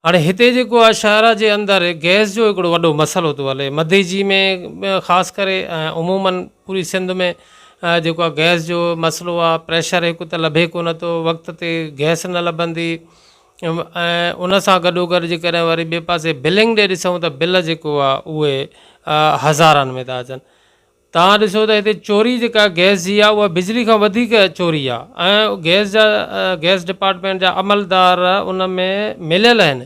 हाणे हिते जेको आहे शहर जे अंदरि गैस जो हिकिड़ो वॾो मसइलो थो हले मधेजी में ख़ासि करे ऐं उमूमन पूरी सिंध में जेको आहे गैस जो मसइलो आहे प्रेशर हिकु त लभे कोन थो वक़्त ते गैस न लभंदी ऐं उन सां गॾोगॾु जेकॾहिं वरी ॿिए पासे बिलिंग ॾे ॾिसूं त बिल जेको आहे उहे हज़ारनि में था अचनि। तव्हां ॾिसो त हिते चोरी जेका गैस जी आहे उहा बिजली खां वधीक चोरी आहे ऐं गैस डिपार्टमेंट जा अमलदार उन में मिलियल आहिनि।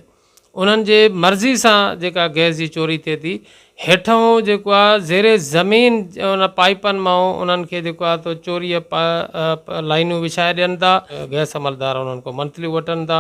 उन्हनि जे मर्ज़ी सां जेका गैस जी चोरी थिए थी हेठां जेको आहे ज़ेरे ज़मीन उन पाइपनि मां उन्हनि खे जेको आहे त चोरीअ लाइनूं विछाए ॾियनि था। गैस अमलदार उन्हनि खां मंथलियूं वठनि था।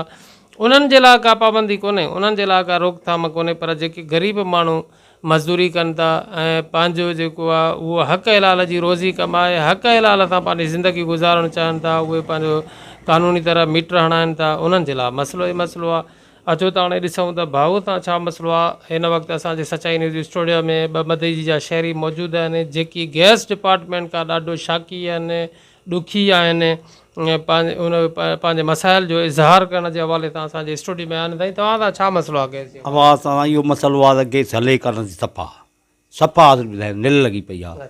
उन्हनि जे लाइ का पाबंदी कोन्हे, उन्हनि जे लाइ का रोकथाम कोन्हे, पर जेके ग़रीब माण्हू मज़दूरी कनि था ऐं पंहिंजो जेको आहे उहो हक़ हलाल जी रोज़ी कमाए हक़ हलाल सां पंहिंजी ज़िंदगी गुज़ारणु चाहिनि था, उहे पंहिंजो क़ानूनी तरह मीटर हणाइनि था, उन्हनि जे लाइ मसइलो ई मसइलो आहे। अचो त हाणे ॾिसूं त भाऊ तव्हां छा मसइलो आहे। हिन वक़्तु असांजे सचाई न्यूज़ स्टूडियो में ॿ मधेजी जा शहरी मौजूदु आहिनि जेकी गैस डिपार्टमेंट खां ॾाढो शाकी आहिनि, ॾुखी आहिनि, पंहिंजे मसाइल जो इज़हार करण जे हवाले सां असांजे स्टूडियो में आहिनि। साईं तव्हां छा मसइलो आहे गैस जो? आवाज़ सां इहो मसइलो आहे त गैस हले करण जी सफ़ा निल लॻी पई आहे।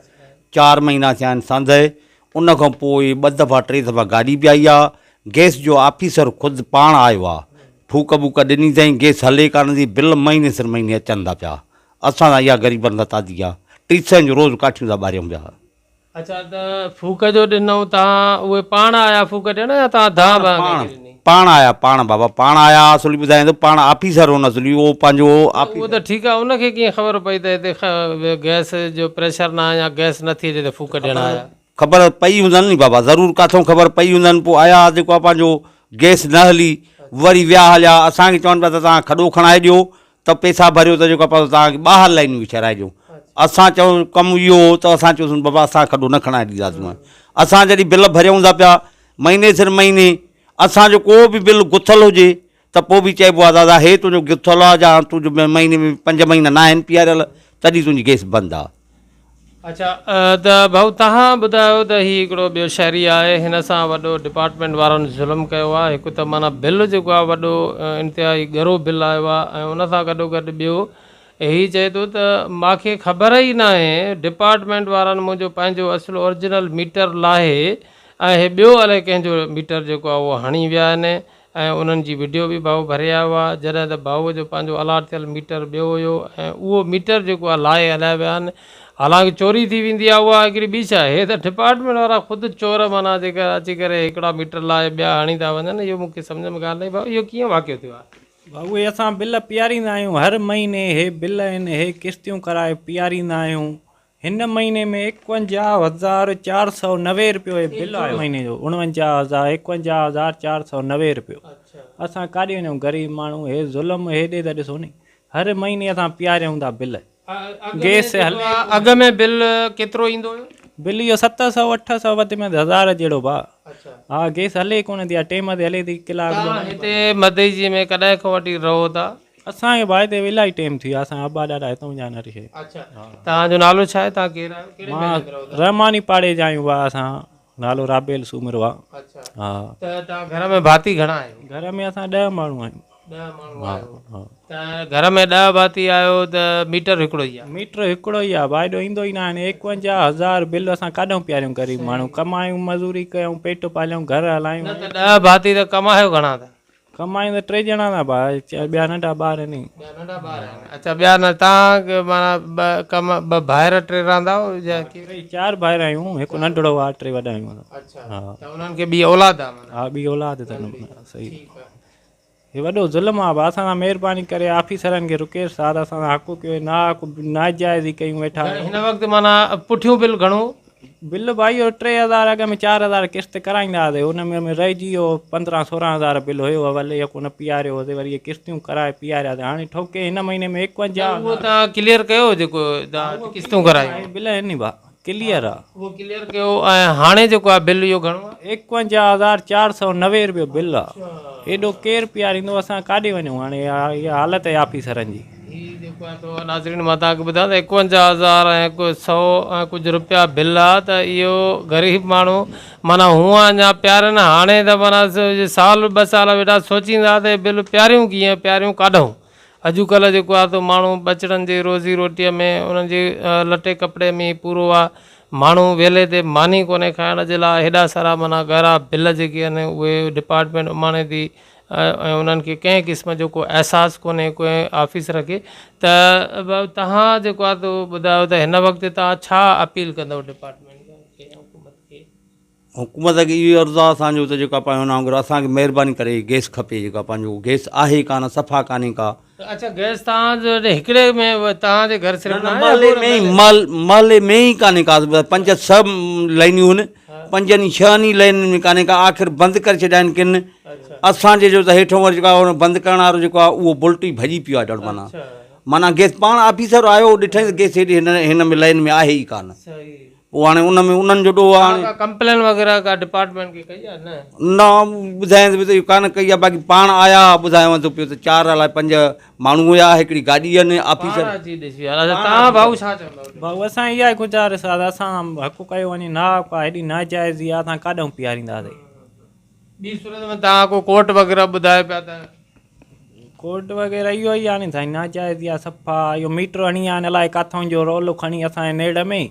4 महीना थिया आहिनि संदे, उन खां पोइ 2 दफ़ा 3 दफ़ा गाॾी बि आई आहे। गैस जो ऑफिसर ख़ुदि पाण आयो आहे, फूक वूक ॾिनी अथई, गैस हले करण जी बिल महीने सिर महीने अचनि था पिया। असां सां इहा ग़रीबनि खां ताज़ी आहे, 300 जो रोज़ु काठियूं था ॿारियूं पिया। अच्छा त फूक जो ॾिनऊं तव्हां, उहे पाण आया फूक ॾियण या तव्हां धाम? पाण आया, पाण बाबा पाण आया। असुली ॿुधायां थो, पाण ऑफिसर हो न असुली, उहो पंहिंजो उहो त ठीकु आहे। उनखे कीअं ख़बर पई त हिते गैस जो प्रेशर न आहे या गैस नथी अचे त फूक ॾियण आया? ख़बर पई हूंदनि नी बाबा, ज़रूरु किथां ख़बर पई हूंदनि। पोइ आया जेको आहे पंहिंजो गैस न हली, वरी विया हलिया। असांखे चवनि पिया त तव्हां खॾो खणाए ॾियो त पैसा भरियो त जेको आहे तव्हांखे ॿाहिरि लाइनूं विछाराए ॾियो। असां चऊं कमु इहो हो त असां चयोसीं बाबा असां खॾो न खणाए ॾींदासीं। असां जॾहिं बिल भरियूं था पिया महीने सिर महीने, असांजो को बि बिल गुथल हुजे त पोइ बि चइबो आहे दादा हे तुंहिंजो गुथल आहे या तुंहिंजो महीने में 5 महीना न आहिनि पीआरियल, तॾहिं तुंहिंजी गैस बंदि आहे। अच्छा त भाऊ तव्हां ॿुधायो त हीउ हिकिड़ो ॿियो शहरी आहे, हिन सां वॾो डिपार्टमेंट वारनि ज़ुल्म कयो आहे। हिकु त माना बिल जेको आहे वॾो इंतिहाई ॻरो बिल आयो आहे ऐं उन सां गॾोगॾु ॿियो हीअ चए थो त मूंखे ख़बर ई न आहे डिपार्टमेंट वारनि मुंहिंजो पंहिंजो असुलु ओरिजिनल मीटर लाहे ऐं हे ॿियो अलाए कंहिंजो मीटर जेको आहे उहो हणी विया आहिनि ऐं उन्हनि जी वीडियो बि भाऊ भरिया हुआ। जॾहिं त भाऊअ जो पंहिंजो अलाट थियल मीटर ॿियो हुयो ऐं उहो मीटर जेको आहे लाहे हलाए विया आहिनि। हालांकि चोरी थी वेंदी आहे उहा हिकिड़ी ॿी छा आहे, हे त डिपार्टमेंट वारा ख़ुदि चोर माना जेका अची करे हिकिड़ा मीटर लाहे ॿिया हणी था वञनि। इहो मूंखे सम्झ में कान आई भाऊ, इहो कीअं वाक़ियो थियो आहे? भाऊ इहे असां बिल पीआरींदा आहियूं हर महीने, हे बिल आहिनि हे किश्तियूं कराए पीआरींदा आहियूं। हिन महीने में 51,490 रुपयो हे बिल आयो महीने जो, 51,490 रुपयो। असां काॾे वञूं ग़रीब माण्हू, हे ज़ुल्म हेॾे त ॾिसो नी, हर महीने असां पीआरियूं था बिल। गैस अॻ में बिल केतिरो ईंदो हुयो? बिल इहो 700-800 वधि में 1000 जहिड़ो भाउ। हा गैस हले कोन थी, टाइम ते हले थी कलाक। हिते मधेजी में कॾहिं खां वठी रहो था? असांखे भाई हिते इलाही टाइम थी वियो, असां अबा ॾाढा हितां जा न रहे। तव्हांजो नालो छा आहे? तव्हां केरु आहियो? मां रहमानी पाड़े जा आहियूं भाउ, असां नालो राबेल सूमरो आहे। हा त तव्हां घर में भाती घणा आहियो? घर में असां 10 माण्हू आहियूं। 10 माण्हू आहियो त घर में 10 भाती आहियो त मीटर हिकिड़ो ई आहे? मीटर हिकिड़ो ई आहे भाई, एॾो ईंदो ई न आहे। 51,000 बिल असां काॾूं पीआरियूं ग़रीब माण्हू, कमायूं मज़ूरी कयूं पेट पालियूं घर हलायूं। त 10 भाती त कमायो घणा था? कमायूं त 3 ॼणा था भाई, ॿिया नंढा ॿार नी। अच्छा ॿिया न, तव्हां माना 2 भाइर 3 रहंदा हो? 4 भाइर आहियूं, हिकु नंढड़ो आहे, 3 वॾा आहियूं। अच्छा त उन्हनि खे ॿी औलाद आहे? हा ॿी औलाद अथनि। सही, हे वॾो ज़ुल्म आहे भाउ। असां महिरबानी करे ऑफिसरनि खे रुकेश साध असां हक़ कयो, नाजाइज़ ई कयूं वेठा। हिन वक़्तु माना पुठियूं बिल घणो बिल भाई 3000 अॻ में 4000 किश्त कराईंदा हुआसीं, हुन में रहिजी वियो 15-16 बिल हुयो, वले को न पीआरियो हुते, वरी इहे किश्तियूं कराए पीआरियासीं। हाणे ठोके हिन महीने में 51,000। उहो तव्हां क्लियर कयो जेको किश्तूं कराई? बिल आहिनि नी भाउ, क्लियर आहे, उहो क्लियर कयो। ऐं हाणे जेको आहे बिल इहो घणो आहे? 51,490 रुपयो बिल आहे। एॾो केरु पीआरींदो, असां काॾे वञूं हाणे? इहा हालत आहे ऑफिसरनि जी। जेको आहे तो नाज़रीन मां तव्हांखे ॿुधायां त 51,000 ऐं को 100 ऐं कुझु रुपया बिल आहे त इहो ग़रीब माण्हू माना हूअं अञा प्यारनि हाणे त माना साल 2 साल वेठा सोचींदा त बिल प्यारियूं कीअं प्यारियूं काढूं। अॼुकल्ह जेको आहे तो माण्हू बचड़नि जी रोज़ी रोटीअ में उन्हनि जे लटे कपिड़े में पूरो आहे, माण्हू वेले ते मानी कोन्हे खाइण जे लाइ, हेॾा सारा माना ॻाढ़ा बिल जेके आहिनि उहे डिपार्टमेंट उमाणे थी ऐं उन्हनि खे कंहिं क़िस्म जो को अहसासु कोन्हे कंहिं ऑफिसर खे। त तव्हां जेको आहे तो ॿुधायो त हिन वक़्तु तव्हां छा अपील कंदव डिपार्टमेंट खे, हुकूमत खे? हुकूमत खे इहो अर्ज़ु आहे असांजो त जेका पंहिंजो वांगुरु असांखे महिरबानी करे गैस खपे, जेका पंहिंजो गैस आहे कान, सफ़ा कान्हे का। अच्छा, गैस तव्हांजो हिकिड़े में तव्हांजे घर सिर्फ़ु महले में ई कान्हे का, 5-6 लाइनियूं आहिनि, 5-6 लाइनुनि में कान्हे का, आख़िर बंदि करे छॾिया आहिनि किन। असांजे जो त हेठों वरी जेको आहे बंदि करण वारो जेको आहे उहो बुल्टी भॼी पियो आहे ॾाढो। माना गैस पाण ऑफिसर आयो ॾिठईं त गैस हेॾी हिन में लाइन में आहे ई कान। पोइ हाणे उन में उन्हनि जो ॾोह आहे। कंप्लेन वग़ैरह का डिपार्टमेंट खे कई आहे न ॿुधायां त कान कई आहे, बाक़ी पाण आया ॿुधायांव थो पियो त 4 अलाए 5 माण्हू हुया, हिकिड़ी गाॾी आहिनि ऑफिसर। तव्हां भाऊ छा चवंदव? भाऊ असां इहा ई गुज़ारिश आहे, असां हक़ कयो वञे ना का हेॾी नाजाइज़ी आहे, असां काॾूं पीआरींदासीं। ॿी सूरत में तव्हां को कोर्ट वग़ैरह ॿुधाए पिया त कोर्ट वग़ैरह इहो ई आहे नी साईं, नाजाइज़ी आहे सफ़ा। इहो मीटर हणी आहे अलाए किथां जो रोलो खणी असांजे नेड़ में,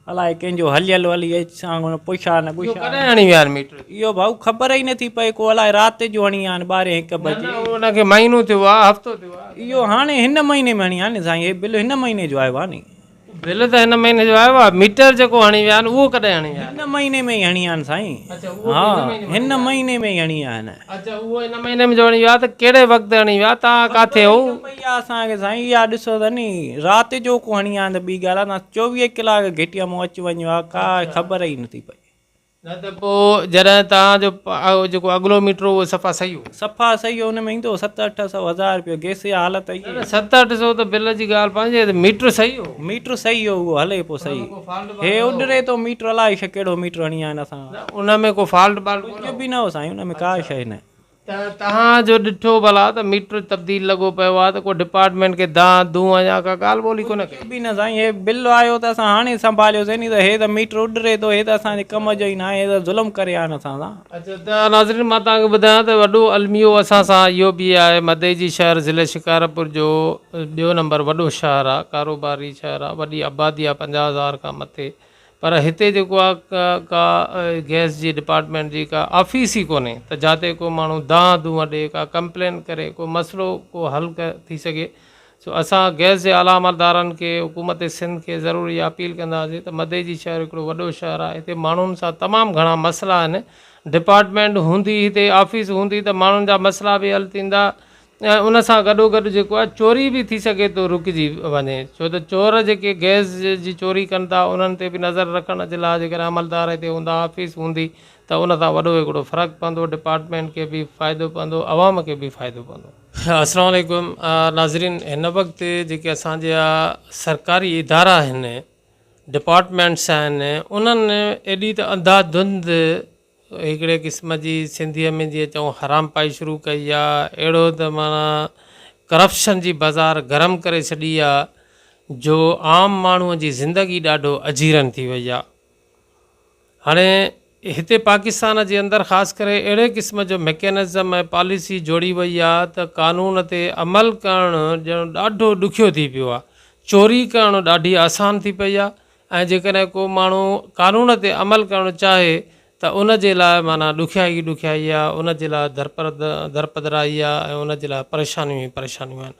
अलाए कंहिंजो हलियल हली असां पुछा न पुछा। कॾहिं हणी विया आहिनि मीटर? इहो भाऊ ख़बर ई नथी पए, को अलाए राति जो हणी आहिनि 12-1 बजे। उनखे महीनो थियो आहे, हफ़्तो थियो आहे? इहो हाणे हिन महीने में हणी आहे नी साईं, हे बिल हिन महीने जो आयो आहे नी। बिल त हिन महीने जो आयो आहे, मीटर जेको हणी विया आहिनि उहो कॾहिं हणी विया आहिनि? हिन महीने में ई हणी आहिनि साईं। अच्छा, उहो हा, हिन महीने में ई हणी आहिनि। अच्छा, उहो हिन महीने में जो हणी विया त कहिड़े वक़्तु हणी विया, तव्हां किथे हो? भैया असांखे साईं इहा ॾिसो त नी, राति जो को हणी आहिनि त ॿी ॻाल्हि आहे, 24 कलाक घिटीअ मां अची वञो आहे, का ख़बर ई नथी पए। न त पोइ जॾहिं तव्हांजो जेको अॻिलो मीटर उहो सफ़ा सही हो? सफ़ा सही हो, हुन में ईंदो 700-800 रुपयो। गैस जी हालत ई 700-800 त बिल जी ॻाल्हि पंहिंजे, त मीटर सही हो? मीटर सही हो, उहो हले पोइ सही। हे उॾरे तो मीटर, अलाए कहिड़ो मीटर हणी आहिनि असां। उन में को फॉल्ट कुझु बि न हो साईं, हुन में का शइ न। त तव्हांजो ॾिठो भला त मीटर तब्दील लॻो पियो आहे त को डिपार्टमेंट खे दूं अञा का ॻाल्हि ॿोली कोन कई? बि न साईं, हे बिल आयो त असां हाणे संभालियोसीं नी, त हे त मीटर उॾरे थो, हे त असांजे कम जो ई न आहे, हे त ज़ुल्म करे आहिनि असां सां। अच्छा, त नाज़रीन मां तव्हांखे ॿुधायां त वॾो अलमियो असां सां इहो बि आहे, मधेजी शहर ज़िले शिकारपुर जो 2 नंबर वॾो शहर आहे, कारोबारी शहर आहे, वॾी आबादी आहे 50,000 खां मथे। पर हिते जेको आहे का गैस जी डिपार्टमेंट जी का ऑफिस ई कोन्हे त जिते को माण्हू दूं ॾे, का कंप्लेन करे, को मसइलो को हल थी सघे। सो असां गैस जे आला अमलदारनि खे, हुकूमत सिंध खे ज़रूरु इहा अपील कंदासीं त मधेजी शहर हिकिड़ो वॾो शहर आहे, हिते माण्हुनि सां तमामु घणा मसइला आहिनि। डिपार्टमेंट हूंदी, हिते ऑफिस हूंदी त माण्हुनि जा मसइला बि हल थींदा, ऐं उन सां गॾोगॾु जेको आहे चोरी बि थी सघे थो रुकिजी वञे, छो त चोर जेके गैस जी चोरी कनि था उन्हनि ते बि नज़र रखण जे लाइ जेकॾहिं अमलदार हिते हूंदा, ऑफिस हूंदी त उन सां वॾो हिकिड़ो फ़र्क़ु पवंदो, डिपार्टमेंट खे बि फ़ाइदो पवंदो, अवाम खे बि फ़ाइदो पवंदो। अस्सलाम वालेकुम नाज़रीन, हिन वक़्तु जेके असांजा सरकारी इदारा आहिनि, डिपार्टमेंट्स आहिनि, उन्हनि एॾी त अंधाधुंध हिकिड़े क़िस्म जी सिंधीअ में जीअं चऊं हराम पाई शुरू कई आहे, अहिड़ो त माना करप्शन जी बाज़ार गरम करे छॾी आहे जो आम माण्हूअ जी ज़िंदगी ॾाढो अजीरन थी वई आहे। हाणे हिते पाकिस्तान जे अंदरि ख़ासि करे अहिड़े क़िस्म जो मैकेनिज़म ऐं पॉलिसी जोड़ी वई आहे त कानून ते अमल करणु ॼण ॾाढो ॾुखियो थी पियो आहे, चोरी करणु ॾाढी आसान थी पई आहे, ऐं जेकॾहिं को माण्हू कानून ते अमल करणु चाहे त उन जे लाइ माना ॾुखियाई आहे, उन जे लाइ दरपदराई आहे, ऐं उन जे लाइ परेशानियूं ई परेशानियूं आहिनि।